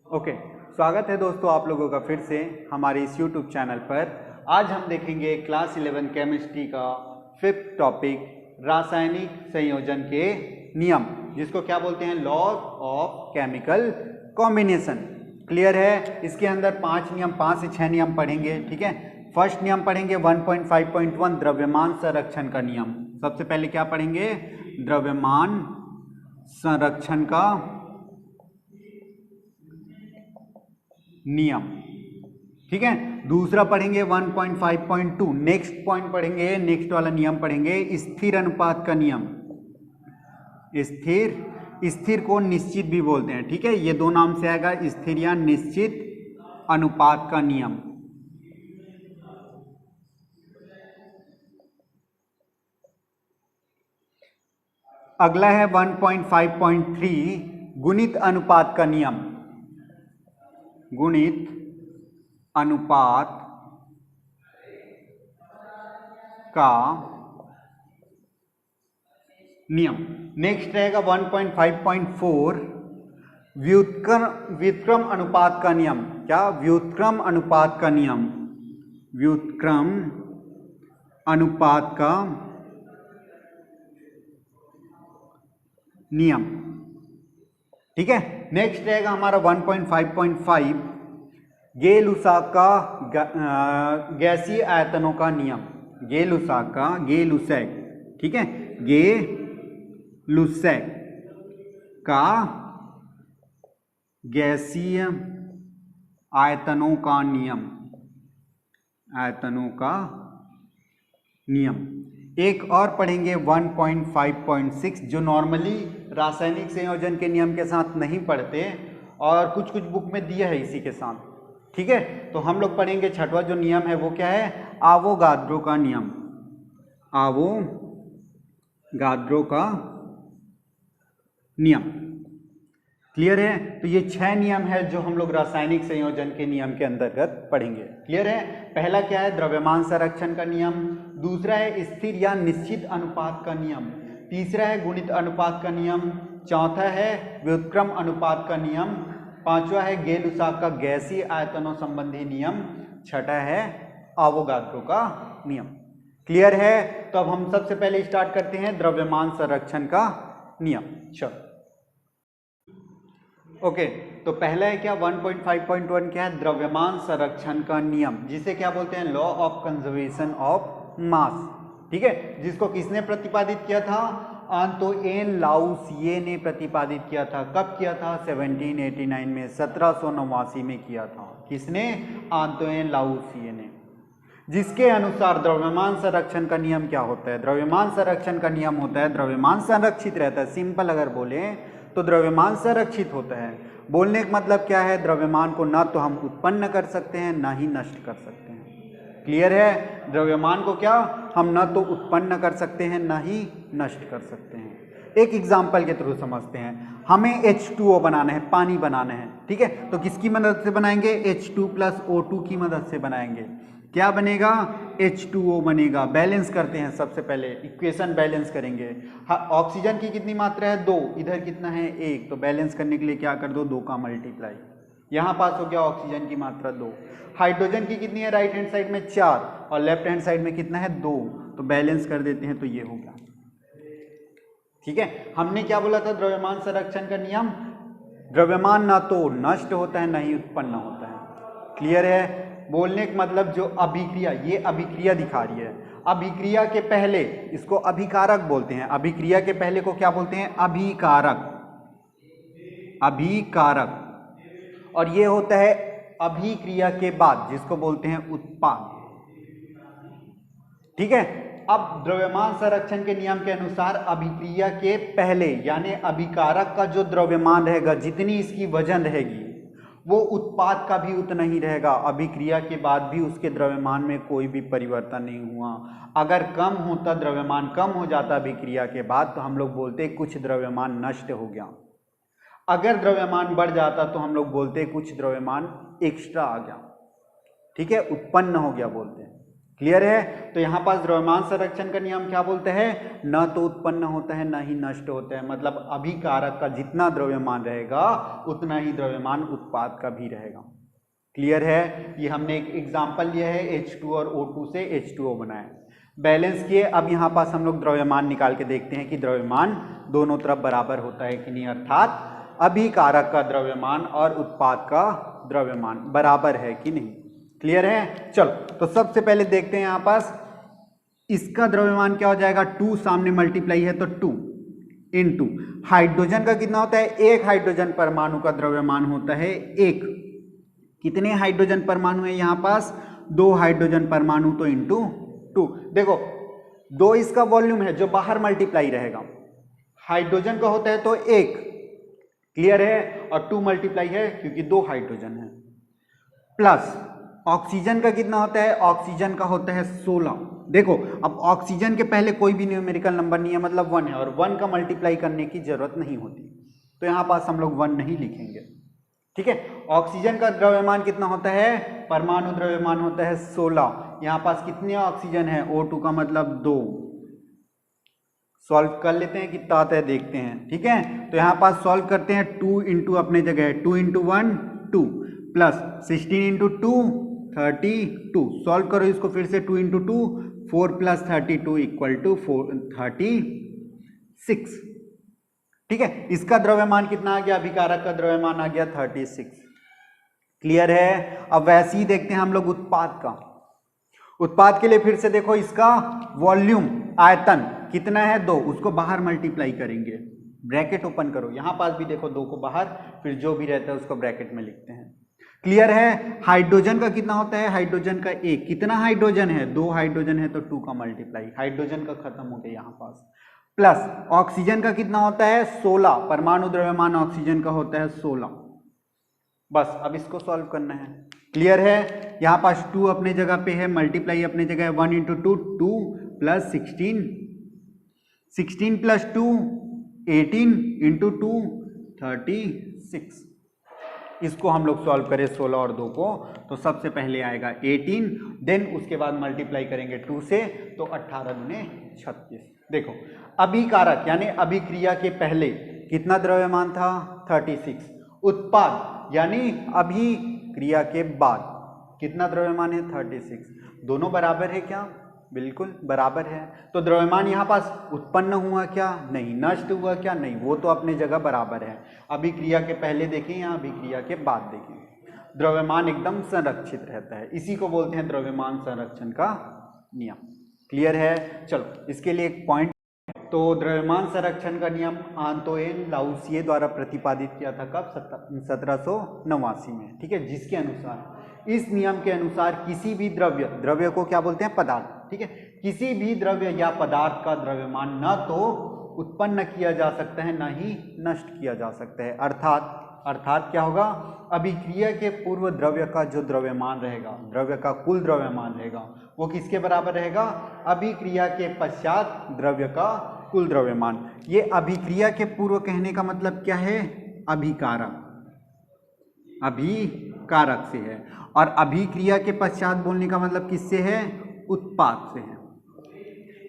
Okay, स्वागत है दोस्तों आप लोगों का फिर से हमारे इस यूट्यूब चैनल पर। आज हम देखेंगे क्लास 11 केमिस्ट्री का 5th टॉपिक रासायनिक संयोजन के नियम, जिसको क्या बोलते हैं, laws of chemical combination. Clear है? इसके अंदर 5 से 6 नियम पढ़ेंगे। ठीक है, फर्स्ट नियम पढ़ेंगे 1.5.1 द्रव्यमान संरक्षण का नियम। सबसे पहले क्या पढ़ेंगे? द्रव्यमान संरक्षण का नियम। ठीक है, दूसरा पढ़ेंगे 1.5.2। नेक्स्ट पॉइंट पढ़ेंगे, नेक्स्ट वाला नियम पढ़ेंगे स्थिर अनुपात का नियम। स्थिर को निश्चित भी बोलते हैं। ठीक है, ये दो नाम से आएगा, स्थिर या निश्चित अनुपात का नियम। अगला है 1.5.3 गुणित अनुपात का नियम। गुणित अनुपात का नियम। नेक्स्ट रहेगा 1.5.4 व्युत्क्रम अनुपात का नियम। क्या? व्युत्क्रम अनुपात का नियम। व्युत्क्रम अनुपात का नियम। ठीक है, नेक्स्ट रहेगा हमारा 1.5.5 गेल-उसाक का गैसीय आयतनों का नियम। गेल-उसाक, ठीक है, गेल-उसाक का गैसीय आयतनों का नियम। एक और पढ़ेंगे 1.5.6 जो नॉर्मली रासायनिक संयोजन के नियम के साथ नहीं पढ़ते और कुछ बुक में दिया है इसी के साथ। ठीक है, तो हम लोग पढ़ेंगे छठवां जो नियम है वो क्या है? आवोगाद्रो का नियम। आवोगाद्रो का नियम। क्लियर है? तो ये 6 नियम है जो हम लोग रासायनिक संयोजन के नियम के अंतर्गत पढ़ेंगे। क्लियर है? पहला क्या है? द्रव्यमान संरक्षण का नियम। दूसरा है स्थिर या निश्चित अनुपात का नियम। तीसरा है गुणित अनुपात का नियम। चौथा है व्युत्क्रम अनुपात का नियम। पांचवा है गेल-उसाक का गैसीय आयतनों संबंधी नियम। छठा है आवोगाद्रो का नियम। क्लियर है? तो अब हम सबसे पहले स्टार्ट करते हैं द्रव्यमान संरक्षण का नियम। चलो, ओके, तो पहला है क्या? 1.5.1 क्या है? द्रव्यमान संरक्षण का नियम, जिसे क्या बोलते हैं? Law of conservation of mass. ठीक है, जिसको किसने प्रतिपादित किया था? आंतोइन लाउसिये ने प्रतिपादित किया था। कब किया था? 1789 में, 1789 में किया था। किसने? आंतोइन लाउसिये ने। जिसके अनुसार द्रव्यमान संरक्षण का नियम क्या होता है? द्रव्यमान संरक्षण का नियम होता है द्रव्यमान संरक्षित रहता है। सिंपल अगर बोले तो द्रव्यमान संरक्षित होता है। बोलने का मतलब क्या है? द्रव्यमान को ना तो हम उत्पन्न कर सकते हैं ना ही नष्ट कर सकते हैं। क्लियर है? द्रव्यमान को क्या हम ना तो उत्पन्न कर सकते हैं ना ही नष्ट कर सकते हैं। एक एग्जाम्पल के थ्रू समझते हैं। हमें H2O बनाना है, पानी बनाना है। ठीक है, तो किसकी मदद से बनाएंगे? H2 + O2 की मदद से बनाएंगे। क्या बनेगा? H2O बनेगा। बैलेंस करते हैं, सबसे पहले इक्वेशन बैलेंस करेंगे। ऑक्सीजन की कितनी मात्रा है? 2, इधर कितना है? 1, तो बैलेंस करने के लिए क्या कर दो? 2 का मल्टीप्लाई। यहाँ पास हो गया ऑक्सीजन की मात्रा 2। हाइड्रोजन की कितनी है? राइट हैंड साइड में 4 और लेफ्ट हैंड साइड में कितना है? 2, तो बैलेंस कर देते हैं, तो ये हो गया। ठीक है, हमने क्या बोला था? द्रव्यमान संरक्षण का नियम, द्रव्यमान ना तो नष्ट होता है ना ही उत्पन्न होता है। क्लियर है? बोलने का मतलब जो अभिक्रिया, ये अभिक्रिया दिखा रही है। अभिक्रिया के पहले इसको अभिकारक बोलते हैं। अभिक्रिया के पहले को क्या बोलते हैं? अभिकारक। और ये होता है अभिक्रिया के बाद, जिसको बोलते हैं उत्पाद। ठीक है, अब द्रव्यमान संरक्षण के नियम के अनुसार अभिक्रिया के पहले यानी अभिकारक का जो द्रव्यमान रहेगा, जितनी इसकी वजन रहेगी, वो उत्पाद का भी उतना ही रहेगा। अभिक्रिया के बाद भी उसके द्रव्यमान में कोई भी परिवर्तन नहीं हुआ। अगर कम होता, द्रव्यमान कम हो जाता अभिक्रिया के बाद, तो हम लोग बोलते कुछ द्रव्यमान नष्ट हो गया। अगर द्रव्यमान बढ़ जाता तो हम लोग बोलते कुछ द्रव्यमान एक्स्ट्रा आ गया। ठीक है, उत्पन्न हो गया बोलते हैं। क्लियर है? तो यहाँ पास द्रव्यमान संरक्षण का नियम क्या बोलते हैं? न तो उत्पन्न होता है न ही नष्ट होता है, मतलब अभिकारक का जितना द्रव्यमान रहेगा उतना ही द्रव्यमान उत्पाद का भी रहेगा। क्लियर है? ये हमने एक एग्जाम्पल लिया है H2 और O2 से H2O बनाया, बैलेंस किए। अब यहाँ पास हम लोग द्रव्यमान निकाल के देखते हैं कि द्रव्यमान दोनों तरफ बराबर होता है कि नहीं, अर्थात अभिकारक का द्रव्यमान और उत्पाद का द्रव्यमान बराबर है कि नहीं। क्लियर है? चलो तो सबसे पहले देखते हैं यहाँ पास इसका द्रव्यमान क्या हो जाएगा, 2 सामने मल्टीप्लाई है तो 2 इंटू हाइड्रोजन का कितना होता है, एक हाइड्रोजन परमाणु का द्रव्यमान होता है एक। कितने हाइड्रोजन परमाणु है यहाँ पास, 2 हाइड्रोजन परमाणु, तो इंटू 2। देखो 2 इसका वॉल्यूम है जो बाहर मल्टीप्लाई रहेगा, हाइड्रोजन का होता है तो 1। क्लियर है? और 2 मल्टीप्लाई है क्योंकि 2 हाइड्रोजन है। प्लस ऑक्सीजन का कितना होता है, ऑक्सीजन का होता है 16। देखो अब ऑक्सीजन के पहले कोई भी न्यूमेरिकल नंबर नहीं है, मतलब 1 है, और 1 का मल्टीप्लाई करने की जरूरत नहीं होती, तो यहाँ पास हम लोग 1 नहीं लिखेंगे। ठीक है? ऑक्सीजन का द्रव्यमान कितना होता है, परमाणु द्रव्यमान होता है 16। यहाँ पास कितने ऑक्सीजन है, O2 का मतलब 2। सॉल्व कर लेते हैं कितना आता है देखते हैं। ठीक है? तो यहाँ पास सॉल्व करते हैं, 2 इंटू अपने जगह है, 2 इंटू 1 2 प्लस 16 इंटू 2 32। सॉल्व करो इसको फिर से, 2 इंटू 2 4 प्लस 32 इक्वल टू 36। ठीक है? इसका द्रव्यमान कितना आ गया, अभिकारक का द्रव्यमान आ गया 36। क्लियर है? अब वैसे ही देखते हैं हम लोग उत्पाद का। उत्पाद के लिए फिर से देखो इसका वॉल्यूम आयतन कितना है 2, उसको बाहर मल्टीप्लाई करेंगे, ब्रैकेट ओपन करो। यहां पास भी देखो 2 को बाहर, फिर जो भी रहता है उसको ब्रैकेट में लिखते हैं। क्लियर है? हाइड्रोजन का कितना होता है, हाइड्रोजन का 1। कितना हाइड्रोजन है, 2 हाइड्रोजन है तो 2 का मल्टीप्लाई, हाइड्रोजन का खत्म हो गया यहाँ पास। प्लस ऑक्सीजन का कितना होता है 16, परमाणु द्रव्यमान ऑक्सीजन का होता है 16। बस अब इसको सॉल्व करना है। क्लियर है? यहाँ पास 2 अपने जगह पे है, मल्टीप्लाई अपने जगह है, 1 इंटू 2 2 प्लस 16 प्लस 2 18 इंटू 2 36। इसको हम लोग सॉल्व करें 16 और 2 को, तो सबसे पहले आएगा 18, देन उसके बाद मल्टीप्लाई करेंगे 2 से, तो 18 दूने 36। देखो अभिकारक यानी अभिक्रिया के पहले कितना द्रव्यमान था 36, उत्पाद यानी अभिक्रिया के बाद कितना द्रव्यमान है 36। दोनों बराबर है क्या, बिल्कुल बराबर है। तो द्रव्यमान यहाँ पास उत्पन्न हुआ क्या, नहीं। नष्ट हुआ क्या, नहीं। वो तो अपने जगह बराबर है। अभिक्रिया के पहले देखें या अभिक्रिया के बाद देखें, द्रव्यमान एकदम संरक्षित रहता है। इसी को बोलते हैं द्रव्यमान संरक्षण का नियम। क्लियर है? चलो इसके लिए एक पॉइंट, तो द्रव्यमान संरक्षण का नियम आंतोइन लाउसिए द्वारा प्रतिपादित किया था कब, 1789 में। ठीक है? जिसके अनुसार, इस नियम के अनुसार किसी भी द्रव्य को क्या बोलते हैं, पदार्थ। ठीक है? किसी भी द्रव्य या पदार्थ का द्रव्यमान न तो उत्पन्न किया जा सकता है न ही नष्ट किया जा सकता है। अर्थात क्या होगा, अभिक्रिया के पूर्व द्रव्य का जो द्रव्यमान रहेगा, द्रव्य का कुल द्रव्यमान रहेगा, वो किसके बराबर रहेगा, अभिक्रिया के पश्चात द्रव्य का कुल द्रव्यमान। ये अभिक्रिया के पूर्व कहने का मतलब क्या है, अभिकारक से है, और अभिक्रिया के पश्चात बोलने का मतलब किससे है, उत्पाद से है।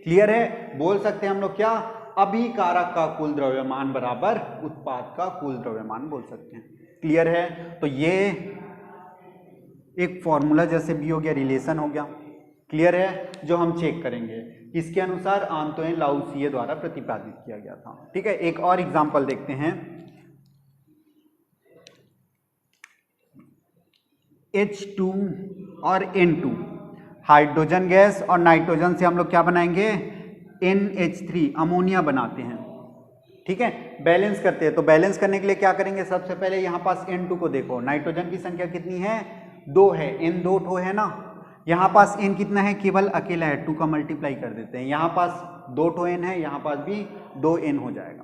क्लियर है? बोल सकते हैं हम लोग क्या, अभिकारक का कुल द्रव्यमान बराबर उत्पाद का कुल द्रव्यमान बोल सकते हैं। क्लियर है? तो ये एक फॉर्मूला जैसे भी हो गया, रिलेशन हो गया। क्लियर है? जो हम चेक करेंगे किसके अनुसार, आंतोइन लाउसिए द्वारा प्रतिपादित किया गया था। ठीक है? एक और एग्जांपल देखते हैं, H2 और N2, हाइड्रोजन गैस और नाइट्रोजन से हम लोग क्या बनाएंगे, NH3 अमोनिया बनाते हैं। ठीक है? बैलेंस करते हैं। तो बैलेंस करने के लिए क्या करेंगे, सबसे पहले यहाँ पास N2 को देखो, नाइट्रोजन की संख्या कितनी है, 2 है, N 2 ठो है ना। यहाँ पास N कितना है, केवल अकेला है, 2 का मल्टीप्लाई कर देते हैं। यहाँ पास 2 ठो N है, यहाँ पास भी 2 N हो जाएगा।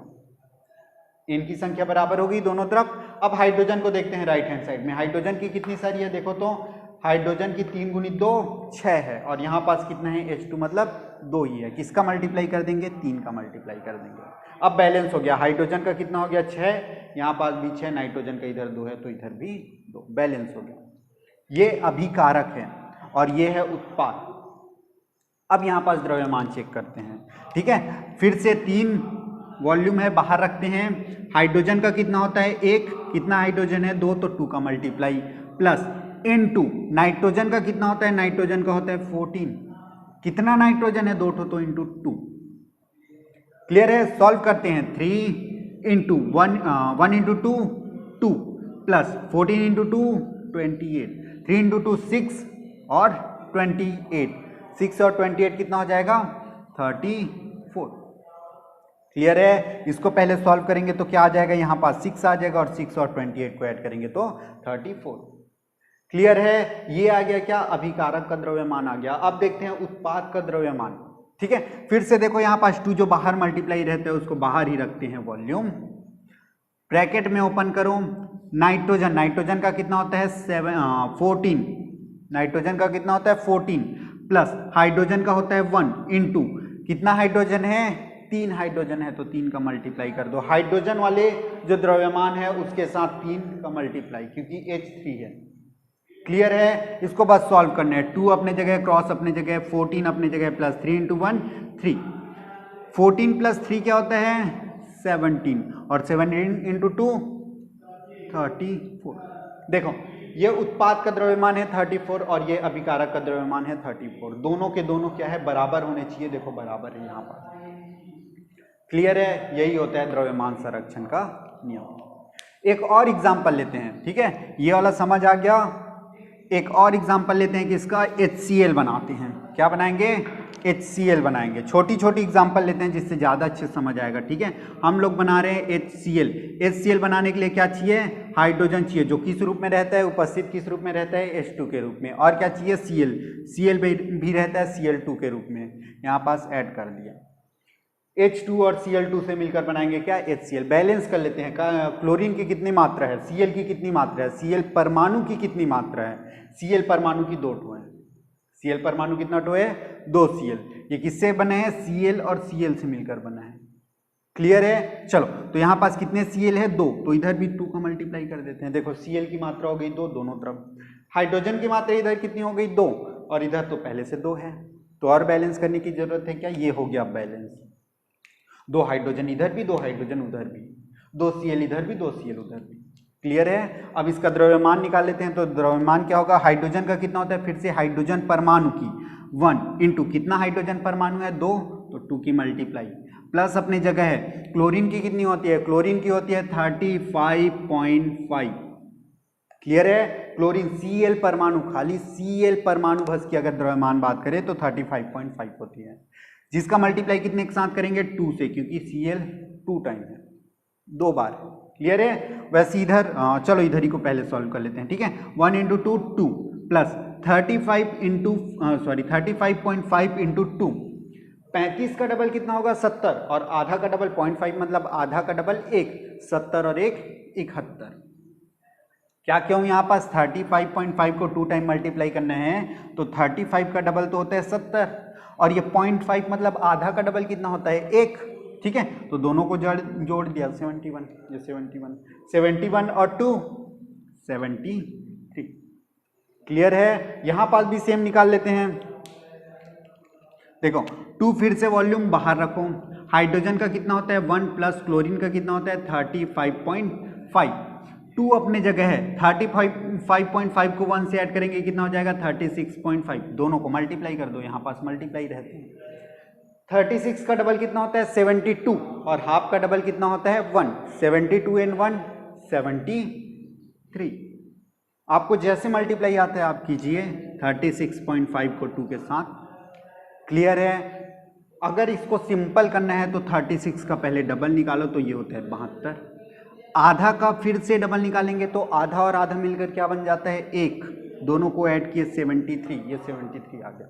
N की संख्या बराबर होगी दोनों तरफ। अब हाइड्रोजन को देखते हैं राइट हैंड साइड में, हाइड्रोजन की कितनी सारी है देखो, तो हाइड्रोजन की 3 गुनी 2 6 है, और यहाँ पास कितना है H2 मतलब 2 ही है। किसका मल्टीप्लाई कर देंगे, 3 का मल्टीप्लाई कर देंगे। अब बैलेंस हो गया, हाइड्रोजन का कितना हो गया 6, यहाँ पास भी 6, नाइट्रोजन का इधर 2 है तो इधर भी 2, बैलेंस हो गया। ये अभिकारक है और ये है उत्पाद। अब यहाँ पास द्रव्यमान चेक करते हैं, ठीक है। फिर से 3 वॉल्यूम है, बाहर रखते हैं। हाइड्रोजन का कितना होता है 1, कितना हाइड्रोजन है 2, तो 2 का मल्टीप्लाई प्लस इनटू नाइट्रोजन का कितना होता है, नाइट्रोजन का होता है 14, कितना नाइट्रोजन है 2 तो इनटू 2। क्लियर है, सॉल्व करते हैं। 3 into 1 into 2 2 plus 14 into 2 28, 3 into 2 6 और 28, 6 और 28 कितना हो जाएगा 34। क्लियर है, इसको पहले सॉल्व करेंगे तो क्या आ जाएगा, यहाँ पास 6 आ जाएगा और 6 और 28 को ऐड करेंगे तो 34। क्लियर है, ये आ गया क्या, अभिकारक का द्रव्यमान आ गया। अब देखते हैं उत्पाद का द्रव्यमान, ठीक है। फिर से देखो यहाँ पास 2 जो बाहर मल्टीप्लाई रहता है उसको बाहर ही रखते हैं, वॉल्यूम ब्रैकेट में ओपन करो। नाइट्रोजन, नाइट्रोजन का कितना होता है 14, नाइट्रोजन का कितना होता है 14 प्लस हाइड्रोजन का होता है 1 इंटू कितना हाइड्रोजन है 3 हाइड्रोजन है तो 3 का मल्टीप्लाई कर दो। हाइड्रोजन वाले जो द्रव्यमान है उसके साथ 3 का मल्टीप्लाई, क्योंकि H3 है। क्लियर है, इसको बस सॉल्व करना है। 2 अपने जगह, क्रॉस अपने जगह, 14 अपने जगह, प्लस 3 इंटू 1 3, 14 प्लस 3 क्या होता है 17 और 17 इंटू 2 34। देखो ये उत्पाद का द्रव्यमान है 34 और ये अभिकारक का द्रव्यमान है 34। दोनों के दोनों क्या है, बराबर होने चाहिए। देखो बराबर है यहाँ पर। क्लियर है, यही होता है द्रव्यमान संरक्षण का नियम। एक और एग्जाम्पल लेते हैं, ठीक है, ये वाला समझ आ गया। एक और एग्जाम्पल लेते हैं कि इसका HCl बनाते हैं। क्या बनाएंगे, HCl बनाएंगे। छोटी छोटी एग्जाम्पल लेते हैं जिससे ज़्यादा अच्छे समझ आएगा, ठीक है। हम लोग बना रहे हैं HCl। HCl बनाने के लिए क्या चाहिए, हाइड्रोजन चाहिए, जो किस रूप में रहता है, उपस्थित किस रूप में रहता है H2 के रूप में। और क्या चाहिए Cl, Cl भी रहता है Cl2 के रूप में, यहाँ पास ऐड कर दिया। H2 और Cl2 से मिलकर बनाएंगे क्या HCl। बैलेंस कर लेते हैं, क्लोरीन की कितनी मात्रा है, Cl की कितनी मात्रा है, Cl परमाणु की कितनी मात्रा है, Cl परमाणु की 2 ठो है। Cl परमाणु कितना ठो है 2 Cl। ये किससे बने हैं, Cl और Cl से मिलकर बना है। क्लियर है, चलो तो यहाँ पास कितने Cl है 2, तो इधर भी 2 का मल्टीप्लाई कर देते हैं। देखो Cl की मात्रा हो गई 2 दोनों तरफ, हाइड्रोजन की मात्रा इधर कितनी हो गई 2 और इधर तो पहले से 2 है, तो और बैलेंस करने की जरूरत है क्या, ये हो गया बैलेंस। 2 हाइड्रोजन इधर भी, 2 हाइड्रोजन उधर भी, 2 Cl इधर भी, 2 Cl उधर भी। क्लियर है, अब इसका द्रव्यमान निकाल लेते हैं। तो द्रव्यमान क्या होगा, हाइड्रोजन का कितना होता है, फिर से हाइड्रोजन परमाणु की 1 इंटू कितना हाइड्रोजन परमाणु है 2, तो 2 की मल्टीप्लाई प्लस अपनी जगह है। क्लोरीन की कितनी होती है, क्लोरीन की होती है 35.5। क्लियर है, क्लोरीन Cl परमाणु, खाली Cl परमाणु भस की अगर द्रव्यमान बात करें तो 35.5 होती है, जिसका मल्टीप्लाई कितने के साथ करेंगे 2 से, क्योंकि Cl 2 टाइम है, 2 बार। क्लियर है, वैसे इधर चलो इधर ही को पहले सॉल्व कर लेते हैं, ठीक है। 1 इंटू 2 2 प्लस 35 इंटू 35.5 इंटू 2, 35 का डबल कितना होगा 70 और आधा का डबल 0.5 मतलब आधा का डबल 1, 70 और 1 71। क्या क्यों, यहाँ पास 35.5 को 2 टाइम मल्टीप्लाई करना है तो 35 का डबल तो होता है 70 और ये 0.5 मतलब आधा का डबल कितना होता है 1, ठीक है। तो दोनों को जोड़ दिया 71, ये 71 और 2 73। क्लियर है, यहाँ पास भी सेम निकाल लेते हैं। देखो 2 फिर से वॉल्यूम बाहर रखो। हाइड्रोजन का कितना होता है 1 प्लस क्लोरीन का कितना होता है 35.5, 2 अपने जगह है, 35.5 को 1 से ऐड करेंगे कितना हो जाएगा 36.5, दोनों को मल्टीप्लाई कर दो, यहाँ पास मल्टीप्लाई रहते हैं। 36 का डबल कितना होता है 72 और हाफ का डबल कितना होता है 1, 72 एंड 1 73। आपको जैसे मल्टीप्लाई आता है आप कीजिए 36.5 को 2 के साथ। क्लियर है, अगर इसको सिंपल करना है तो 36 का पहले डबल निकालो तो ये होता है 72, आधा का फिर से डबल निकालेंगे तो आधा और आधा मिलकर क्या बन जाता है 1, दोनों को ऐड किए 73, ये 73 आ गया।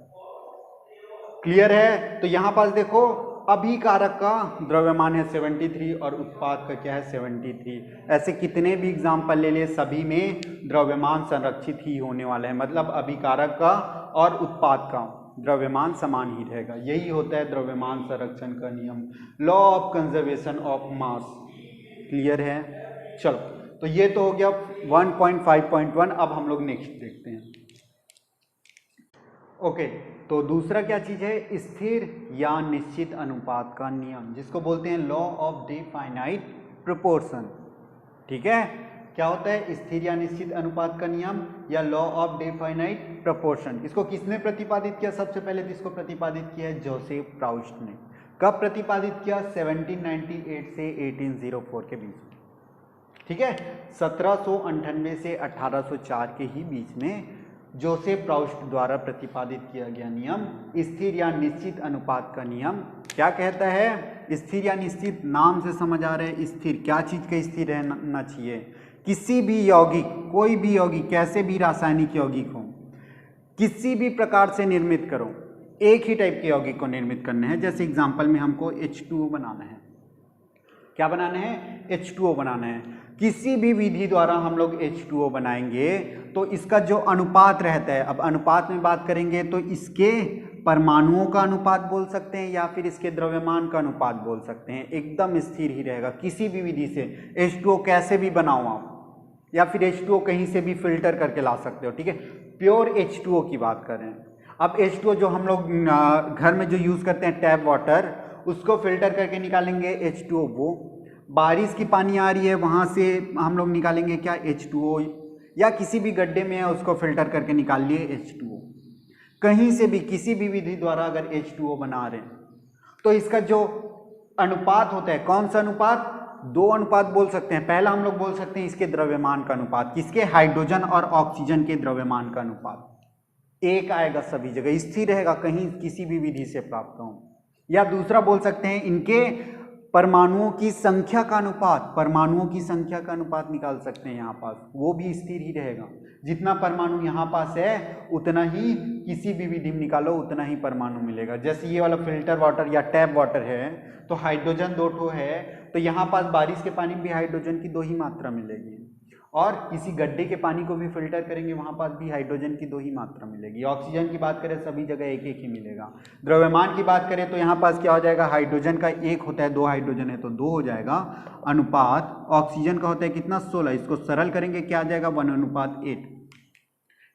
क्लियर है, तो यहाँ पास देखो अभिकारक का द्रव्यमान है 73 और उत्पाद का क्या है 73। ऐसे कितने भी एग्जाम्पल ले लिए सभी में द्रव्यमान संरक्षित ही होने वाला है, मतलब अभिकारक का और उत्पाद का द्रव्यमान समान ही रहेगा। यही होता है द्रव्यमान संरक्षण का नियम, law of conservation of mass. Clear है, चलो तो ये तो हो गया 1.5.1। अब हम लोग नेक्स्ट देखते हैं। ओके, तो दूसरा क्या चीज है, स्थिर या निश्चित अनुपात का नियम, जिसको बोलते हैं लॉ ऑफ डिफाइनाइट प्रोपोर्शन। ठीक है, क्या होता है स्थिर या निश्चित अनुपात का नियम या लॉ ऑफ डिफाइनाइट प्रोपोर्शन। इसको किसने प्रतिपादित किया? सबसे पहले तो इसको प्रतिपादित किया है जोसेफ प्राउस्ट ने। कब प्रतिपादित किया? 1798 से 1804 के बीच में। ठीक है, 1798 से 1804 के ही बीच में जोसेफ प्राउस्ट द्वारा प्रतिपादित किया गया नियम स्थिर या निश्चित अनुपात का नियम क्या कहता है? स्थिर या निश्चित, नाम से समझ आ रहा है स्थिर, क्या चीज का स्थिर रहना चाहिए? किसी भी यौगिक, कोई भी यौगिक, कैसे भी रासायनिक यौगिक हो, किसी भी प्रकार से निर्मित करो, एक ही टाइप के यौगिक को निर्मित करने हैं। जैसे एग्जांपल में हमको H2O बनाना है। क्या बनाना है? H2O बनाना है। किसी भी विधि द्वारा हम लोग H2O बनाएंगे तो इसका जो अनुपात रहता है, अब अनुपात में बात करेंगे तो इसके परमाणुओं का अनुपात बोल सकते हैं या फिर इसके द्रव्यमान का अनुपात बोल सकते हैं, एकदम स्थिर ही रहेगा किसी भी विधि से। H2O कैसे भी बनाओ आप, या फिर H2O कहीं से भी फिल्टर करके ला सकते हो। ठीक है, प्योर H2O की बात कर रहे हैं। अब H2O जो हम लोग घर में जो यूज़ करते हैं टैप वाटर, उसको फिल्टर करके निकालेंगे H2O। वो बारिश की पानी आ रही है वहाँ से हम लोग निकालेंगे क्या? H2O। या किसी भी गड्ढे में है उसको फिल्टर करके निकाल लिए H2O। कहीं से भी किसी भी विधि द्वारा अगर H2O बना रहे हैं तो इसका जो अनुपात होता है, कौन सा अनुपात? दो अनुपात बोल सकते हैं। पहला हम लोग बोल सकते हैं इसके द्रव्यमान का अनुपात, किसके? हाइड्रोजन और ऑक्सीजन के द्रव्यमान का अनुपात एक आएगा, सभी जगह स्थिर रहेगा, कहीं किसी भी विधि से प्राप्त हो। या दूसरा बोल सकते हैं इनके परमाणुओं की संख्या का अनुपात, परमाणुओं की संख्या का अनुपात निकाल सकते हैं यहाँ पास, वो भी स्थिर ही रहेगा। जितना परमाणु यहाँ पास है उतना ही किसी भी विधि में निकालो, उतना ही परमाणु मिलेगा। जैसे ये वाला फिल्टर वाटर या टैप वाटर है तो हाइड्रोजन 2 ठो है, तो यहाँ पास बारिश के पानी में भी हाइड्रोजन की 2 ही मात्रा मिलेगी। और किसी गड्ढे के पानी को भी फिल्टर करेंगे वहाँ पास भी हाइड्रोजन की 2 ही मात्रा मिलेगी। ऑक्सीजन की बात करें सभी जगह एक एक ही मिलेगा। द्रव्यमान की बात करें तो यहाँ पास क्या हो जाएगा? हाइड्रोजन का 1 होता है, 2 हाइड्रोजन है तो 2 हो जाएगा अनुपात। ऑक्सीजन का होता है कितना? 16। इसको सरल करेंगे क्या आ जाएगा? 1:8।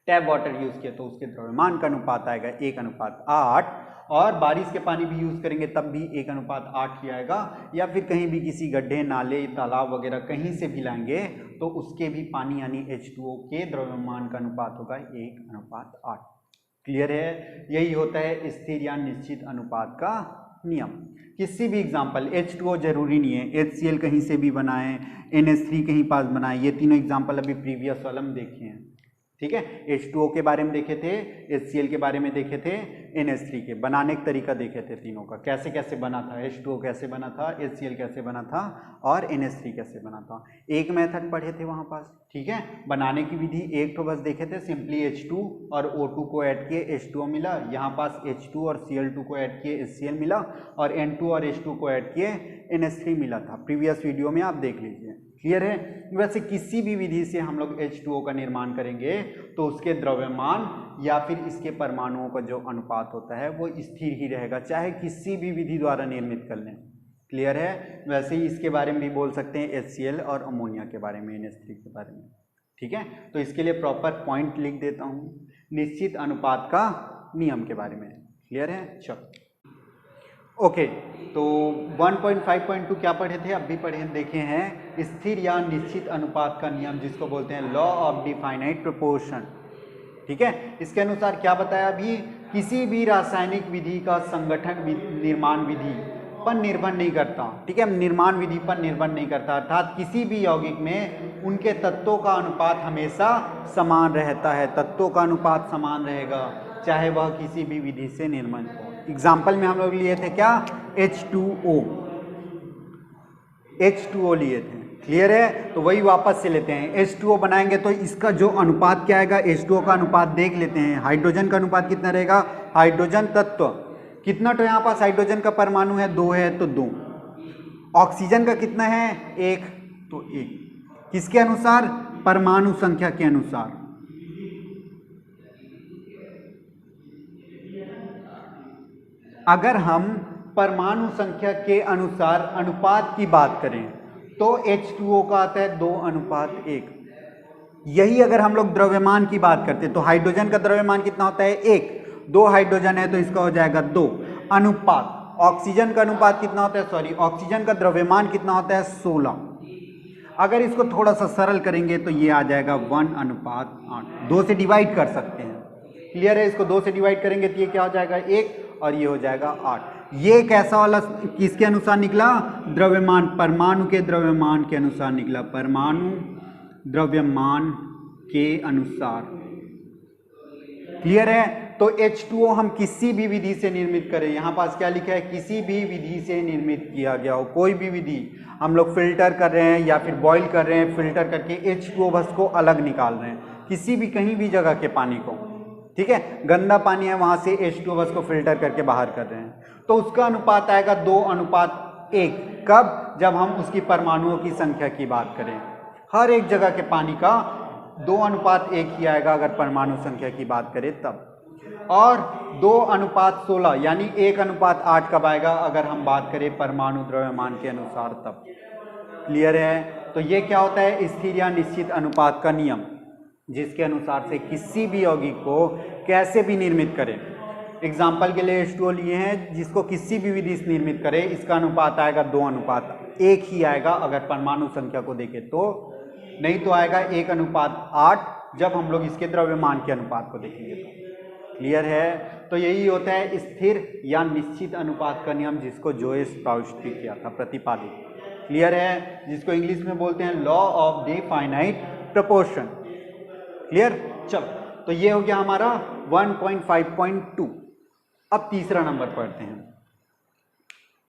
टैप वाटर यूज किया तो उसके द्रव्यमान का अनुपात आएगा 1:8। और बारिश के पानी भी यूज करेंगे तब भी 1:8 ही आएगा। या फिर कहीं भी किसी गड्ढे, नाले, तालाब वगैरह कहीं से भी लाएंगे तो उसके भी पानी यानी H2O के द्रव्यमान का अनुपात होगा 1:8। क्लियर है? यही होता है स्थिर या निश्चित अनुपात का नियम। किसी भी एग्जाम्पल, H2O जरूरी नहीं है, HCl कहीं से भी बनाएं, NH3 कहीं पास बनाएं, ये तीनों एग्जाम्पल अभी प्रीवियस वाला में देखे हैं। ठीक है, H2O के बारे में देखे थे, HCl के बारे में देखे थे, NH3 के बनाने का तरीका देखे थे तीनों का, कैसे कैसे बना था, H2O कैसे बना था, HCl कैसे बना था और NH3 कैसे बना था। एक मेथड पढ़े थे वहाँ पास। ठीक है, बनाने की विधि एक तो बस देखे थे, सिंपली H2 और O2 को ऐड किए H2O मिला। यहाँ पास H2 और Cl2 को ऐड किए HCl मिला, और N2 और H2 को ऐड किए NH3 मिला था। प्रीवियस वीडियो में आप देख लीजिए। क्लियर है? वैसे किसी भी विधि से हम लोग H2O का निर्माण करेंगे तो उसके द्रव्यमान या फिर इसके परमाणुओं का जो अनुपात होता है वो स्थिर ही रहेगा, चाहे किसी भी विधि द्वारा निर्मित कर लें। क्लियर है? वैसे ही इसके बारे में भी बोल सकते हैं HCl और अमोनिया के बारे में, NH3 के बारे में। ठीक है, तो इसके लिए प्रॉपर पॉइंट लिख देता हूँ निश्चित अनुपात का नियम के बारे में। क्लियर है? चलो ओके, तो 1.5.2 क्या पढ़े थे? अब भी पढ़े देखे हैं स्थिर या निश्चित अनुपात का नियम, जिसको बोलते हैं लॉ ऑफ डिफाइनाइट प्रोपोर्शन। ठीक है, इसके अनुसार क्या बताया अभी? किसी भी रासायनिक विधि का संगठन निर्माण विधि पर निर्भर नहीं करता। ठीक है, निर्माण विधि पर निर्भर नहीं करता, अर्थात किसी भी यौगिक में उनके तत्वों का अनुपात हमेशा समान रहता है। तत्वों का अनुपात समान रहेगा चाहे वह किसी भी विधि से निर्मित हो। एग्जाम्पल में हम लोग लिए थे क्या? H2O लिए थे। क्लियर है? तो वही वापस से लेते हैं। H2O बनाएंगे तो इसका जो अनुपात क्या आएगा? H2O का अनुपात देख लेते हैं। हाइड्रोजन का अनुपात कितना रहेगा? हाइड्रोजन तत्व कितना, तो यहाँ पास हाइड्रोजन का परमाणु है 2 है तो 2। ऑक्सीजन का कितना है? 1 तो 1। किसके अनुसार? परमाणु संख्या के अनुसार। अगर हम परमाणु संख्या के अनुसार अनुपात की बात करें तो H2O का आता है 2:1। यही अगर हम लोग द्रव्यमान की बात करते हैं तो हाइड्रोजन का द्रव्यमान कितना होता है? 1। 2 हाइड्रोजन है तो इसका हो जाएगा 2 अनुपात। ऑक्सीजन का अनुपात कितना होता है, सॉरी ऑक्सीजन का द्रव्यमान कितना होता है 16। अगर इसको थोड़ा सा सरल करेंगे तो ये आ जाएगा 1:8। 2 से डिवाइड कर सकते हैं, क्लियर है। इसको 2 से डिवाइड करेंगे तो ये क्या हो जाएगा 1 और ये हो जाएगा 8। ये कैसा वाला किसके अनुसार निकला, द्रव्यमान, परमाणु के द्रव्यमान के अनुसार निकला, परमाणु द्रव्यमान के अनुसार, क्लियर है। तो H2O हम किसी भी विधि से निर्मित करें, यहाँ पास क्या लिखा है, किसी भी विधि से निर्मित किया गया हो, कोई भी विधि, हम लोग फिल्टर कर रहे हैं या फिर बॉईल कर रहे हैं, फिल्टर करके H2O बस को अलग निकाल रहे हैं, किसी भी कहीं भी जगह के पानी को, ठीक है, गंदा पानी है वहां से H2O बस को फिल्टर करके बाहर कर रहे हैं, तो उसका अनुपात आएगा 2:1। कब, जब हम उसकी परमाणुओं की संख्या की बात करें। हर एक जगह के पानी का 2:1 ही आएगा अगर परमाणु संख्या की बात करें तब। और 2:16 यानी 1:8 कब आएगा अगर हम बात करें परमाणु द्रव्यमान के अनुसार तब, क्लियर है। तो ये क्या होता है, स्थिर या निश्चित अनुपात का नियम, जिसके अनुसार से किसी भी यौगिक को कैसे भी निर्मित करें। एग्जाम्पल के लिए H2O लिए हैं, जिसको किसी भी विधि से निर्मित करें, इसका अनुपात आएगा 2:1 ही आएगा अगर परमाणु संख्या को देखें तो, नहीं तो आएगा 1:8 जब हम लोग इसके द्रव्यमान के अनुपात को देखेंगे तो, क्लियर है। तो यही होता है स्थिर या निश्चित अनुपात का नियम, जिसको जोएस प्राउस्ट ने किया था, प्रतिपादित, क्लियर है, जिसको इंग्लिश में बोलते हैं लॉ ऑफ डेफाइनाइट प्रोपोर्शन, क्लियर। चलो, तो ये हो गया हमारा 1.5.2। अब तीसरा नंबर पढ़ते हैं।